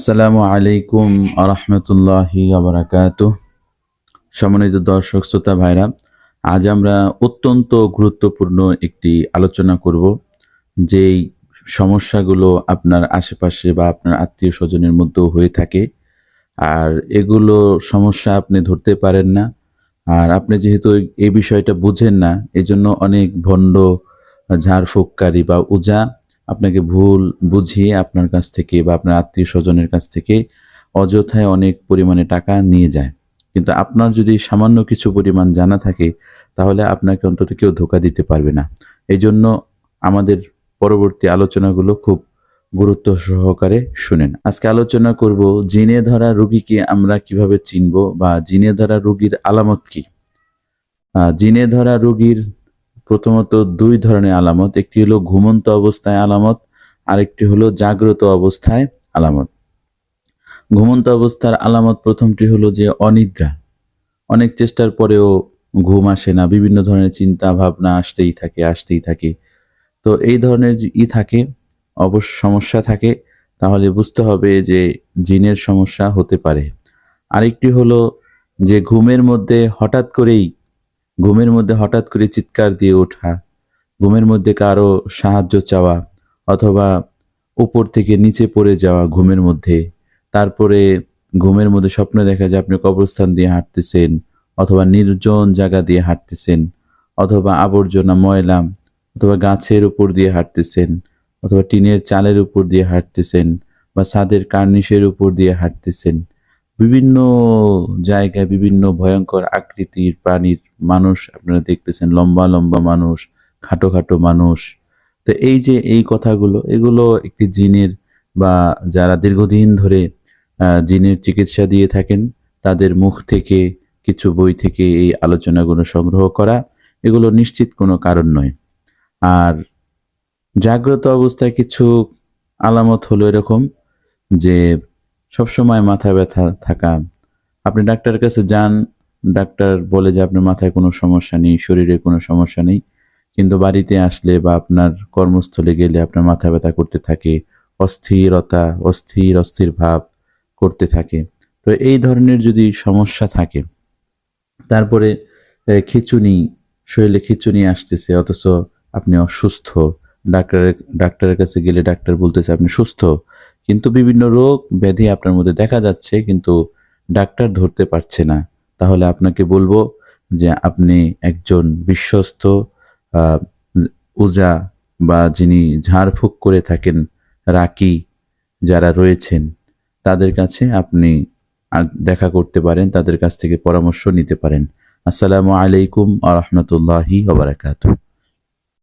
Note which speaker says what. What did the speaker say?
Speaker 1: আসসালামু আলাইকুম আরহামতুল্লাহি আবরাকাতুহ। সম্মানিত দর্শক শ্রোতা ভাইরা, আজ আমরা অত্যন্ত গুরুত্বপূর্ণ একটি আলোচনা করব। যেই সমস্যাগুলো আপনার আশেপাশে বা আপনার আত্মীয় স্বজনের মধ্যেও হয়ে থাকে, আর এগুলো সমস্যা আপনি ধরতে পারেন না। আর আপনি যেহেতু এই বিষয়টা বুঝেন না, এজন্য অনেক ভণ্ড, ঝাড়ফুঁককারী বা ওঝা আপনাকে ভুল বুঝিয়ে আপনার কাছ থেকে বা আপনার আত্মীয় স্বজনের কাছ থেকে অযথায় অনেক পরিমাণে টাকা নিয়ে যায়। কিন্তু আপনার যদি সামান্য কিছু পরিমাণ জানা থাকে, তাহলে আপনাকে অন্তত কেউ ধোঁকা দিতে পারবে না। এই জন্য আমাদের পরবর্তী আলোচনাগুলো খুব গুরুত্ব সহকারে শুনেন। আজকে আলোচনা করব জিনে ধরা রোগীকে আমরা কিভাবে চিনব বা জিনে ধরা রোগীর আলামত কি। জিনে ধরা রোগীর প্রথমত দুই ধরনের আলামত, একটি হলো ঘুমন্ত অবস্থায় আলামত, আরেকটি হলো জাগ্রত অবস্থায় আলামত। ঘুমন্ত অবস্থার আলামত প্রথমটি হলো যে অনিদ্রা, অনেক চেষ্টার পরেও ঘুম আসে না, বিভিন্ন ধরনের চিন্তা ভাবনা আসতেই থাকে। তো এই ধরনের থাকে, অবশ্য সমস্যা থাকে, তাহলে বুঝতে হবে যে জিনের সমস্যা হতে পারে। আরেকটি হলো যে ঘুমের মধ্যে হঠাৎ করে চিৎকার দিয়ে ওঠা, ঘুমের মধ্যে কারো সাহায্য চাওয়া, অথবা উপর থেকে নিচে পড়ে যাওয়া ঘুমের মধ্যে। তারপরে ঘুমের মধ্যে স্বপ্ন দেখা যায় আপনি কবরস্থান দিয়ে হাঁটতেছেন, অথবা নির্জন জায়গা দিয়ে হাঁটতেছেন, অথবা আবর্জনা ময়লা অথবা গাছের উপর দিয়ে হাঁটতেছেন, অথবা টিনের চালের উপর দিয়ে হাঁটতেছেন, বা ছাদের কার্নিশের উপর দিয়ে হাঁটতেছেন। বিভিন্ন জায়গায় বিভিন্ন ভয়ঙ্কর আকৃতির প্রাণীর মানুষ আপনারা দেখতেছেন, লম্বা লম্বা মানুষ, খাটো খাটো মানুষ। তো এই যে এই কথাগুলো, এগুলো একটি জিনের বা যারা দীর্ঘদিন ধরে জিনের চিকিৎসা দিয়ে থাকেন, তাদের মুখ থেকে, কিছু বই থেকে এই আলোচনাগুলো সংগ্রহ করা, এগুলো নিশ্চিত কোনো কারণ নয়। আর জাগ্রত অবস্থায় কিছু আলামত হলো এরকম যে সবসময় মাথা ব্যথা থাকা। আপনি ডাক্তারের কাছে যান, ডাক্তার বলে যে আপনার মাথায় কোনো সমস্যা নেই, শরীরে কোনো সমস্যা নেই, কিন্তু বাড়িতে আসলে বা আপনার কর্মস্থলে গেলে আপনার মাথা ব্যথা করতে থাকে, অস্থিরতা, অস্থির অস্থির ভাব করতে থাকে। তো এই ধরনের যদি সমস্যা থাকে, তারপরে খিঁচুনি, শরীরে খিঁচুনি আসতেছে অথচ আপনি অসুস্থ, ডাক্তারের কাছে গেলে ডাক্তার বলতেছে আপনি সুস্থ, কিন্তু বিভিন্ন রোগ ব্যাধি আপনার মধ্যে দেখা যাচ্ছে, কিন্তু ডাক্তার ধরতে পারছে না, তাহলে আপনাকে বলবো যে আপনি একজন বিশ্বস্ত আহ, ওঝা বা যিনি ঝাড়ফুঁক করে থাকেন, রাকি যারা রয়েছেন, তাদের কাছে আপনি দেখা করতে পারেন, তাদের কাছ থেকে পরামর্শ নিতে পারেন। আসসালামু আলাইকুম আ রহমতুল্লাহি ওয়া বারাকাতুহু।